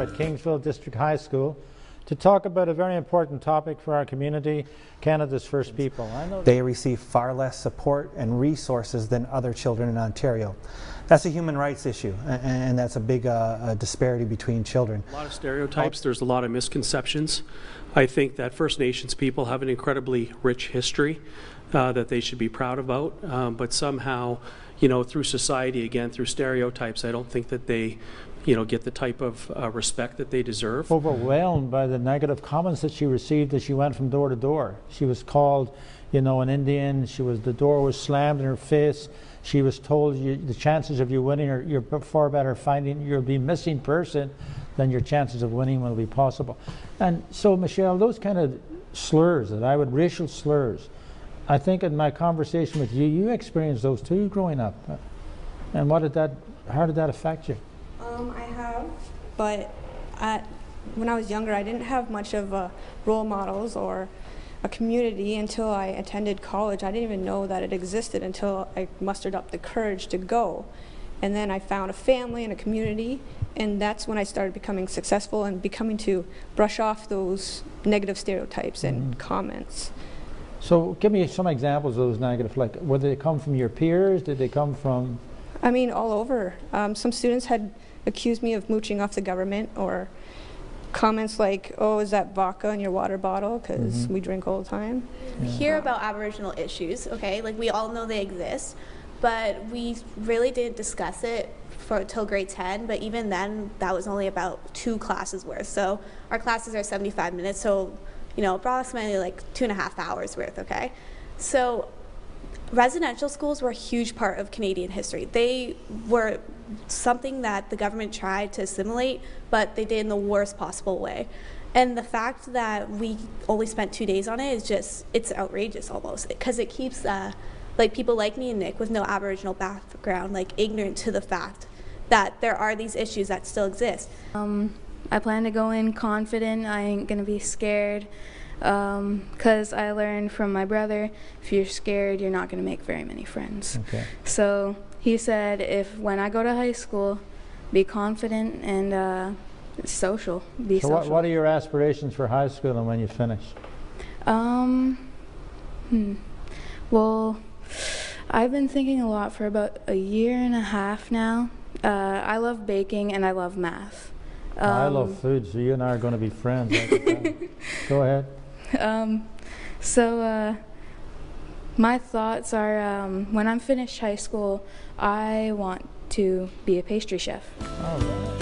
at Kingsville District High School to talk about a very important topic for our community, Canada's First People. They receive far less support and resources than other children in Ontario. That's a human rights issue, and that's a big disparity between children. A lot of stereotypes, there's a lot of misconceptions. I think that First Nations people have an incredibly rich history that they should be proud about, but somehow, you know, through society, again, through stereotypes, I don't think that they, you know, get the type of respect that they deserve. Overwhelmed by the negative comments that she received as she went from door to door. She was called, you know, an Indian. The door was slammed in her face. She was told the chances of you winning you're far better finding you'll be missing person than your chances of winning will be possible. And so, Michelle, those kind of slurs racial slurs, I think in my conversation with you, you experienced those too growing up. And how did that affect you? I have, but when I was younger, I didn't have much of role models or a community until I attended college. I didn't even know that it existed until I mustered up the courage to go. And then I found a family and a community, and that's when I started becoming successful and becoming to brush off those negative stereotypes and comments. So give me some examples of those negative, like where did they come from your peers? Did they come from? I mean, all over. Some students had accused me of mooching off the government, or comments like, oh, is that vodka in your water bottle? Because we drink all the time. We hear about Aboriginal issues, okay? Like, we all know they exist, but we really didn't discuss it till grade 10, but even then, that was only about 2 classes worth. So our classes are 75 minutes, so, you know, approximately like 2.5 hours worth, okay? So residential schools were a huge part of Canadian history. They were something that the government tried to assimilate, but they did in the worst possible way. And the fact that we only spent 2 days on it is just, it's outrageous almost, because it keeps like people like me and Nick with no Aboriginal background, like ignorant to the fact that there are these issues that still exist. I plan to go in confident. I ain't gonna be scared. Because I learned from my brother, if you're scared, you're not going to make very many friends. Okay. So he said, when I go to high school, be confident and social. Be social. What are your aspirations for high school and when you finish? Well, I've been thinking a lot for about 1.5 years now. I love baking and I love math. I love food, so you and I are going to be friends. Go ahead. My thoughts are, when I'm finished high school, I want to be a pastry chef. All right.